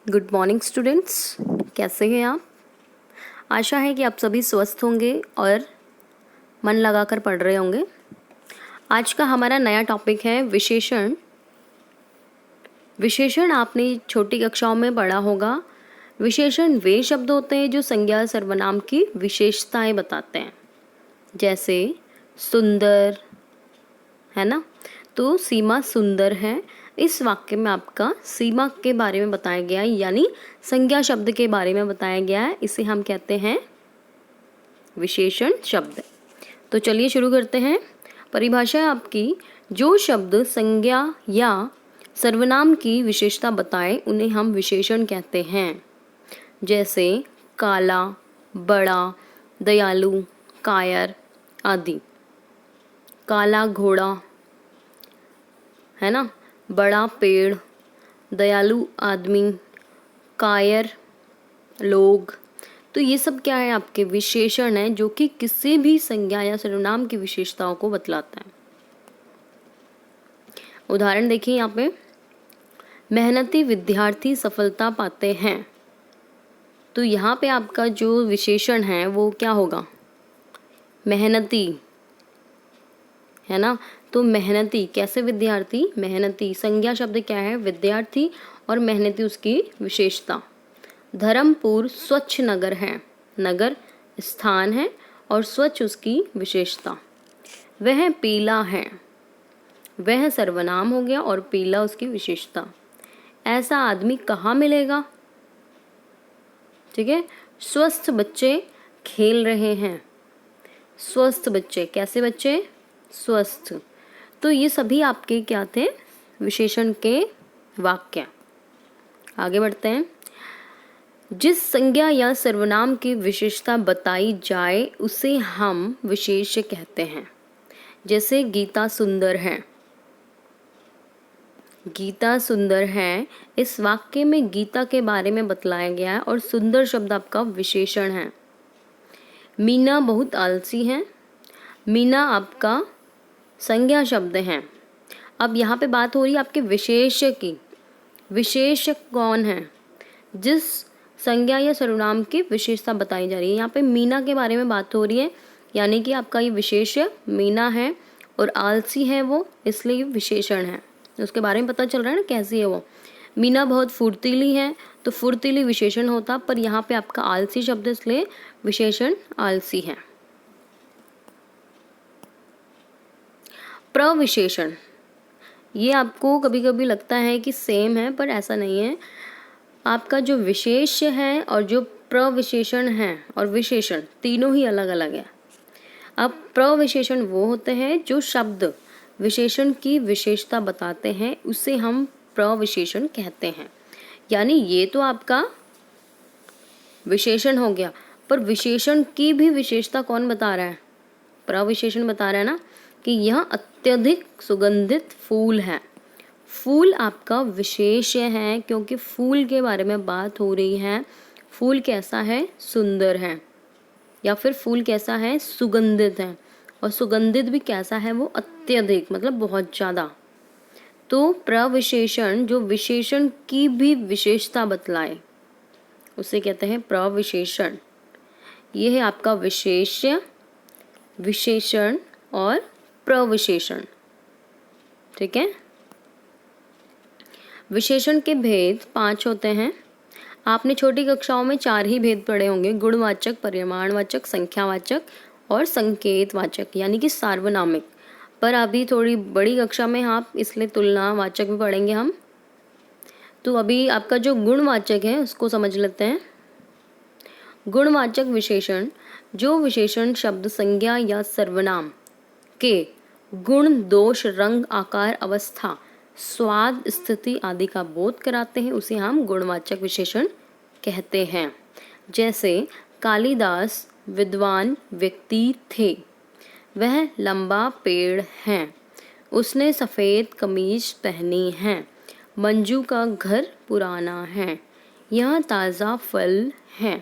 Good morning students, कैसे हैं आप। आशा है कि आप सभी स्वस्थ होंगे और मन लगाकर पढ़ रहे होंगे। आज का हमारा नया टॉपिक है विशेषण। विशेषण आपने छोटी कक्षाओं में पढ़ा होगा। विशेषण वे शब्द होते हैं जो संज्ञा सर्वनाम की विशेषताएं बताते हैं, जैसे सुंदर, है ना। तो सीमा सुंदर है। इस वाक्य में आपका सीमा के बारे में बताया गया है, यानी संज्ञा शब्द के बारे में बताया गया है। इसे हम कहते हैं विशेषण शब्द। तो चलिए शुरू करते हैं। परिभाषा है आपकी, जो शब्द संज्ञा या सर्वनाम की विशेषता बताए उन्हें हम विशेषण कहते हैं। जैसे काला, बड़ा, दयालु, कायर आदि। काला घोड़ा, है ना, बड़ा पेड़, दयालु आदमी, कायर लोग। तो ये सब क्या है, आपके विशेषण हैं जो कि किसी भी संज्ञा या सर्वनाम की विशेषताओं को बतलाता है। उदाहरण देखिए यहाँ पे, मेहनती विद्यार्थी सफलता पाते हैं। तो यहाँ पे आपका जो विशेषण है वो क्या होगा, मेहनती, है ना। तो मेहनती कैसे विद्यार्थी, मेहनती। संज्ञा शब्द क्या है, विद्यार्थी, और मेहनती उसकी विशेषता। धर्मपुर स्वच्छ नगर है। नगर स्थान है और स्वच्छ उसकी विशेषता। वह पीला है, वह सर्वनाम हो गया और पीला उसकी विशेषता। ऐसा आदमी कहाँ मिलेगा, ठीक है। स्वस्थ बच्चे खेल रहे हैं। स्वस्थ बच्चे, कैसे बच्चे, स्वस्थ। तो ये सभी आपके क्या थे, विशेषण के वाक्य। आगे बढ़ते हैं। जिस संज्ञा या सर्वनाम की विशेषता बताई जाए उसे हम विशेष्य कहते हैं। जैसे गीता सुंदर है। गीता सुंदर है, इस वाक्य में गीता के बारे में बतलाया गया है और सुंदर शब्द आपका विशेषण है। मीना बहुत आलसी है। मीना आपका संज्ञा शब्द है। अब यहाँ पे बात हो रही है आपके विशेष्य की। विशेष्य कौन है, जिस संज्ञा या सर्वनाम की विशेषता बताई जा रही है। यहाँ पे मीना के बारे में बात हो रही है, यानी कि आपका ये विशेष्य मीना है और आलसी है वो, इसलिए ये विशेषण है। उसके बारे में पता चल रहा है ना कैसी है वो। मीना बहुत फुर्तीली है, तो फुर्तीली विशेषण होता, पर यहाँ पे आपका आलसी शब्द, इसलिए विशेषण आलसी है। प्रविशेषण, ये आपको कभी कभी लगता है कि सेम है, पर ऐसा नहीं है। आपका जो विशेष्य है और जो प्रविशेषण है और विशेषण, तीनों ही अलग अलग है। अब प्रविशेषण वो होते हैं जो शब्द विशेषण की विशेषता बताते हैं, उसे हम प्रविशेषण कहते हैं। यानी ये तो आपका विशेषण हो गया, पर विशेषण की भी विशेषता कौन बता रहा है, प्रविशेषण बता रहा है ना, कि यह अत्यधिक सुगंधित फूल है। फूल आपका विशेष्य है, क्योंकि फूल के बारे में बात हो रही है। फूल कैसा है, सुंदर है, या फिर फूल कैसा है, सुगंधित है। और सुगंधित भी कैसा है, वो अत्यधिक, मतलब बहुत ज़्यादा। तो प्रविशेषण जो विशेषण की भी विशेषता बतलाए उसे कहते हैं प्रविशेषण। ये है आपका विशेष्य, विशेषण और प्रविशेषण, ठीक है। विशेषण के भेद 5 होते हैं। आपने छोटी कक्षाओं में 4 ही भेद पढ़े होंगे, गुणवाचक, परिमाणवाचक, संख्यावाचक और संकेतवाचक, यानी कि सार्वनामिक। पर अभी थोड़ी बड़ी कक्षा में आप इसलिए तुलनावाचक भी पढ़ेंगे हम। तो अभी आपका जो गुणवाचक है उसको समझ लेते हैं। गुणवाचक विशेषण, जो विशेषण शब्द संज्ञा या सर्वनाम के गुण, दोष, रंग, आकार, अवस्था, स्वाद, स्थिति आदि का बोध कराते हैं, उसे हम गुणवाचक विशेषण कहते हैं। जैसे कालिदास विद्वान व्यक्ति थे। वह लंबा पेड़ है। उसने सफ़ेद कमीज पहनी है। मंजू का घर पुराना है। यह ताज़ा फल है।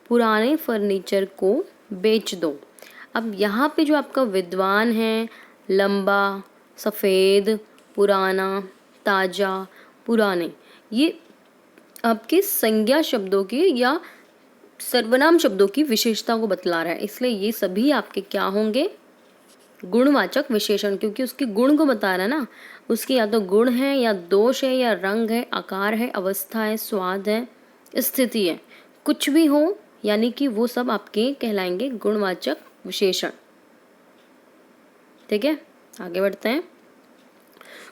पुराने फर्नीचर को बेच दो। अब यहाँ पे जो आपका विद्वान है, लंबा, सफ़ेद, पुराना, ताज़ा, पुराने, ये आपके संज्ञा शब्दों की या सर्वनाम शब्दों की विशेषता को बतला रहा है, इसलिए ये सभी आपके क्या होंगे, गुणवाचक विशेषण, क्योंकि उसके गुण को बता रहा है ना। उसकी या तो गुण है या दोष है या रंग है, आकार है, अवस्था है, स्वाद है, स्थिति है, कुछ भी हो, यानी कि वो सब आपके कहलाएंगे गुणवाचक विशेषण। ठीक है, आगे बढ़ते हैं।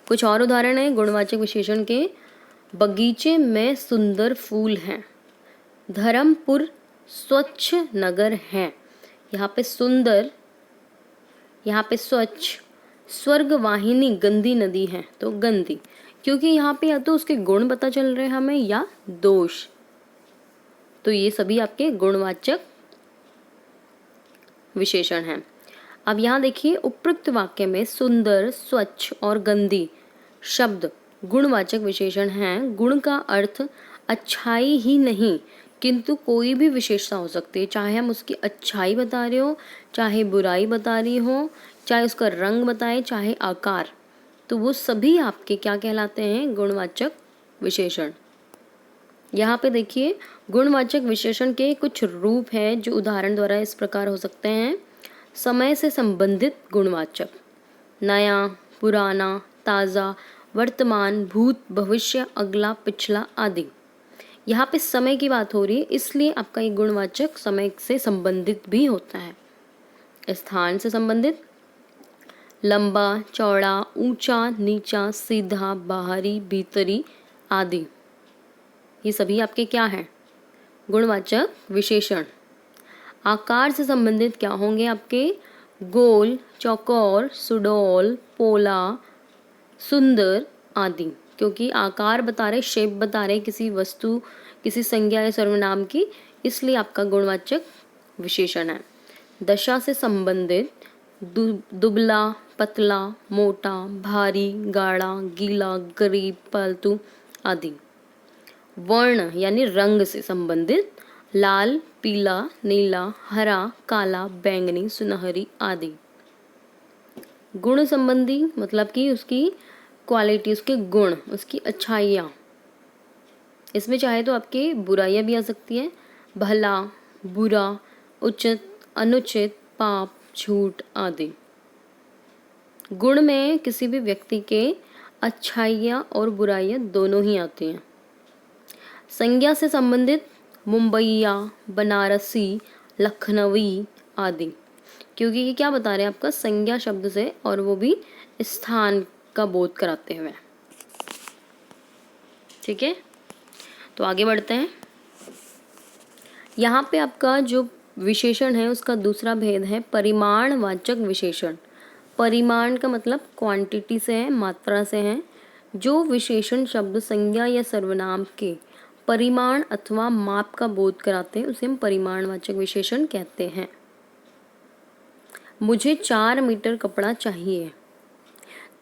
कुछ और उदाहरण है गुणवाचक विशेषण के। बगीचे में सुंदर फूल हैं, धर्मपुर स्वच्छ नगर है। यहाँ पे सुंदर, यहाँ पे स्वच्छ, स्वर्गवाहिनी गंदी नदी है, तो गंदी, क्योंकि यहाँ पे या तो उसके गुण पता चल रहे हैं हमें या दोष, तो ये सभी आपके गुणवाचक विशेषण हैं। अब यहाँ देखिए, उपयुक्त वाक्य में सुंदर, स्वच्छ और गंदी शब्द गुणवाचक विशेषण हैं। गुण का अर्थ अच्छाई ही नहीं किंतु कोई भी विशेषता हो सकती है, चाहे हम उसकी अच्छाई बता रहे हो, चाहे बुराई बता रही हो, चाहे उसका रंग बताए, चाहे आकार, तो वो सभी आपके क्या कहलाते हैं, गुणवाचक विशेषण। यहाँ पे देखिए, गुणवाचक विशेषण के कुछ रूप हैं जो उदाहरण द्वारा इस प्रकार हो सकते हैं। समय से संबंधित गुणवाचक, नया, पुराना, ताज़ा, वर्तमान, भूत, भविष्य, अगला, पिछला आदि। यहाँ पे समय की बात हो रही है, इसलिए आपका ये गुणवाचक समय से संबंधित भी होता है। स्थान से संबंधित, लंबा, चौड़ा, ऊंचा, नीचा, सीधा, बाहरी, भीतरी आदि, ये सभी आपके क्या हैं, गुणवाचक विशेषण। आकार से संबंधित क्या होंगे आपके, गोल, चौकोर, सुडौल, पोला, सुंदर आदि, क्योंकि आकार बता रहे, शेप बता रहे किसी वस्तु, किसी संज्ञा या सर्वनाम की, इसलिए आपका गुणवाचक विशेषण है। दशा से संबंधित, दुबला, पतला, मोटा, भारी, गाढ़ा, गीला, गरीब, पालतू आदि। वर्ण यानी रंग से संबंधित, लाल, पीला, नीला, हरा, काला, बैंगनी, सुनहरी आदि। गुण संबंधी मतलब कि उसकी क्वालिटी, उसके गुण, उसकी अच्छाइयाँ, इसमें चाहे तो आपके बुराइयाँ भी आ सकती हैं, भला, बुरा, उचित, अनुचित, पाप, झूठ आदि। गुण में किसी भी व्यक्ति के अच्छाइयाँ और बुराइयाँ दोनों ही आती हैं। संज्ञा से संबंधित, मुंबईया, बनारसी, लखनवी आदि, क्योंकि ये क्या बता रहे हैं आपका, संज्ञा शब्द से, और वो भी स्थान का बोध कराते हुए। ठीक है, तो आगे बढ़ते हैं। यहाँ पे आपका जो विशेषण है उसका दूसरा भेद है परिमाणवाचक विशेषण। परिमाण का मतलब क्वांटिटी से है, मात्रा से है। जो विशेषण शब्द संज्ञा या सर्वनाम के परिमाण अथवा माप का बोध कराते हैं उसे हम परिमाणवाचक विशेषण कहते हैं। मुझे 4 मीटर कपड़ा चाहिए,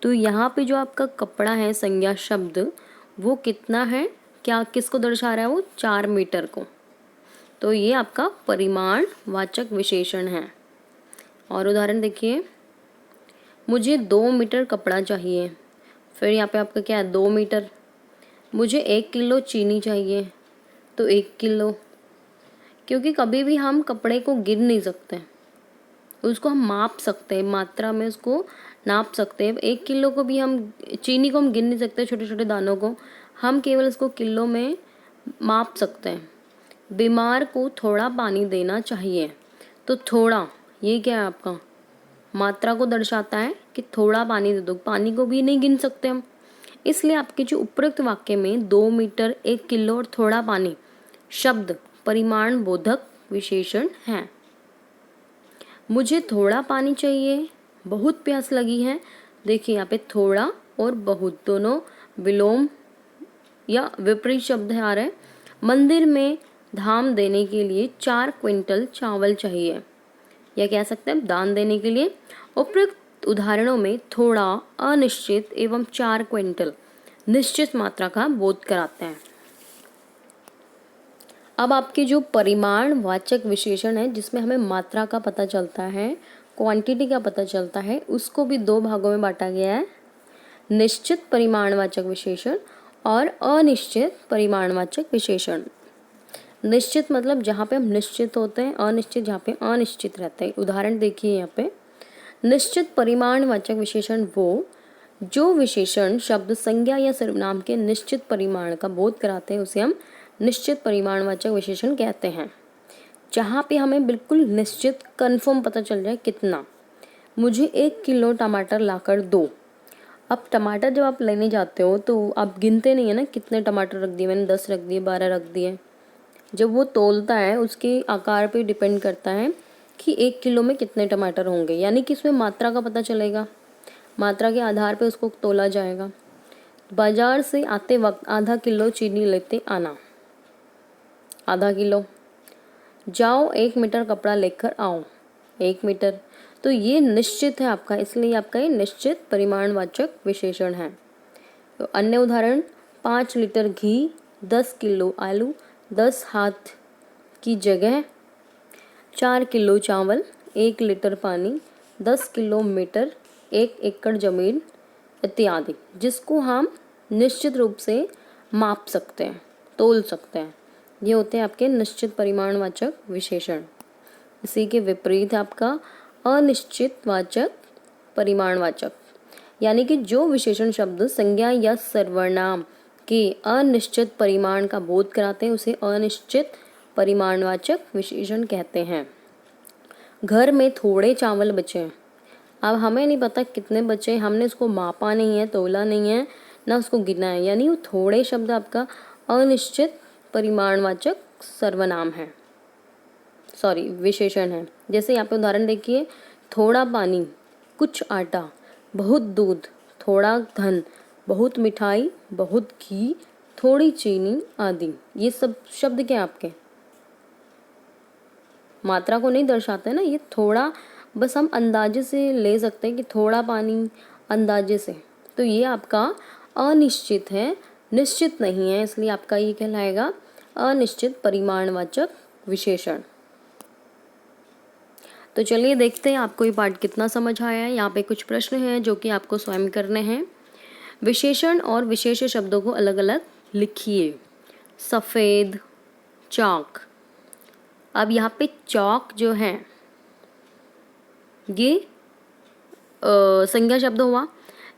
तो यहाँ पे जो आपका कपड़ा है संज्ञा शब्द, वो कितना है, क्या किसको दर्शा रहा है, वो 4 मीटर को, तो ये आपका परिमाणवाचक विशेषण है। और उदाहरण देखिए, मुझे 2 मीटर कपड़ा चाहिए, फिर यहाँ पे आपका क्या है, 2 मीटर। मुझे 1 किलो चीनी चाहिए, तो 1 किलो, क्योंकि कभी भी हम कपड़े को गिन नहीं सकते, उसको हम माप सकते हैं, मात्रा में उसको नाप सकते हैं। 1 किलो को भी हम, चीनी को हम गिन नहीं सकते, छोटे छोटे दानों को, हम केवल इसको किलो में माप सकते हैं। बीमार को थोड़ा पानी देना चाहिए, तो थोड़ा, ये क्या है आपका, मात्रा को दर्शाता है कि थोड़ा पानी दे दो, पानी को भी नहीं गिन सकते हम, इसलिए आपके जो उपरोक्त वाक्य में 2 मीटर, 1 किलो और थोड़ा पानी शब्द परिमाण बोधक विशेषण हैं। मुझे थोड़ा पानी चाहिए, बहुत प्यास लगी है, देखिए यहाँ पे थोड़ा और बहुत दोनों विलोम या विपरीत शब्द आ रहे हैं। मंदिर में धाम देने के लिए 4 क्विंटल चावल चाहिए, या कह सकते हैं दान देने के लिए। उपयुक्त उदाहरणों में थोड़ा, अनिश्चित एवं 4 क्विंटल निश्चित मात्रा का बोध कराते हैं। अब आपके जो परिमाणवाचक विशेषण है जिसमें हमें मात्रा का पता चलता है, क्वांटिटी का पता चलता है, उसको भी 2 भागों में बांटा गया है, निश्चित परिमाणवाचक विशेषण और अनिश्चित परिमाणवाचक विशेषण। निश्चित मतलब जहाँ पे हम निश्चित होते हैं, अनिश्चित जहाँ पे अनिश्चित रहते हैं। उदाहरण देखिए यहाँ पे, निश्चित परिमाणवाचक विशेषण वो जो विशेषण शब्द, संज्ञा या सर्वनाम के निश्चित परिमाण का बोध कराते हैं उसे हम निश्चित परिमाणवाचक विशेषण कहते हैं। जहाँ पे हमें बिल्कुल निश्चित कन्फर्म पता चल जाए कितना, मुझे 1 किलो टमाटर लाकर दो। अब टमाटर जब आप लेने जाते हो तो आप गिनते नहीं है ना कितने टमाटर रख दिए, मैंने 10 रख दिए, 12 रख दिए। जब वो तोलता है उसके आकार पे डिपेंड करता है कि 1 किलो में कितने टमाटर होंगे, यानी कि इसमें मात्रा का पता चलेगा, मात्रा के आधार पे उसको तोला जाएगा। बाजार से आते वक्त आधा किलो चीनी लेते आना, आधा किलो। जाओ 1 मीटर कपड़ा लेकर आओ, 1 मीटर। तो ये निश्चित है आपका, इसलिए आपका ये निश्चित परिमाणवाचक विशेषण है। तो अन्य उदाहरण, 5 लीटर घी, 10 किलो आलू, 10 हाथ की जगह 4 किलो चावल, 1 लीटर पानी, 10 किलोमीटर, 1 एकड़ जमीन इत्यादि, जिसको हम निश्चित रूप से माप सकते हैं, तोल सकते हैं। ये होते हैं आपके निश्चित परिमाणवाचक विशेषण। इसी के विपरीत है आपका अनिश्चितवाचक परिमाणवाचक, यानी कि जो विशेषण शब्द, संज्ञा या सर्वनाम के अनिश्चित परिमाण का बोध कराते हैं उसे अनिश्चित परिमाणवाचक विशेषण कहते हैं। घर में थोड़े चावल बचे हैं, अब हमें नहीं पता कितने बचे, हमने उसको मापा नहीं है, तोला नहीं है, ना उसको गिना है, यानी वो थोड़े शब्द आपका अनिश्चित परिमाणवाचक सर्वनाम है, सॉरी विशेषण है। जैसे यहाँ पे उदाहरण देखिए, थोड़ा पानी, कुछ आटा, बहुत दूध, थोड़ा धन, बहुत मिठाई, बहुत घी, थोड़ी चीनी आदि। ये सब शब्द क्या आपके मात्रा को नहीं दर्शाते ना, ये थोड़ा बस हम अंदाजे से ले सकते हैं कि थोड़ा पानी, अंदाजे से। तो ये आपका अनिश्चित है, निश्चित नहीं है, इसलिए आपका ये कहलाएगा अनिश्चित परिमाणवाचक विशेषण। तो चलिए देखते हैं आपको ये पाठ कितना समझ आया है। यहाँ पे कुछ प्रश्न हैं जो कि आपको स्वयं करने हैं। विशेषण और विशेष शब्दों को अलग अलग लिखिए। सफ़ेद, चौक। अब यहाँ पे चौक जो है ये संज्ञा शब्द हुआ,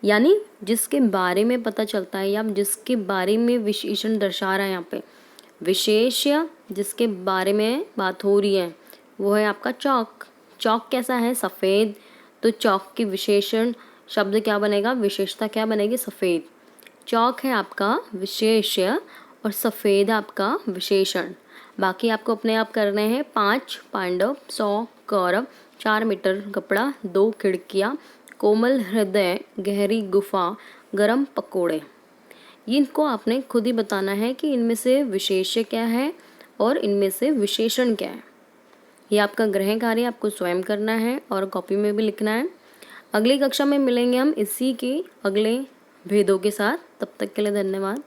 यानी जिसके बारे में पता चलता है या जिसके बारे में विशेषण दर्शा रहा है। यहाँ पे विशेष जिसके बारे में बात हो रही है वो है आपका चौक। चौक कैसा है? सफ़ेद। तो चौक की विशेषण शब्द क्या बनेगा? विशेषता क्या बनेगी? सफ़ेद। चौक है आपका विशेष्य और सफ़ेद आपका विशेषण। बाकी आपको अपने आप करने हैं। 5 पांडव, 100 कौरव, 4 मीटर कपड़ा, 2 खिड़कियाँ, कोमल हृदय, गहरी गुफा, गरम पकोड़े। इनको आपने खुद ही बताना है कि इनमें से विशेष्य क्या है और इनमें से विशेषण क्या है। ये आपका गृह कार्य आपको स्वयं करना है और कॉपी में भी लिखना है। अगली कक्षा में मिलेंगे हम इसी के अगले भेदों के साथ। तब तक के लिए धन्यवाद।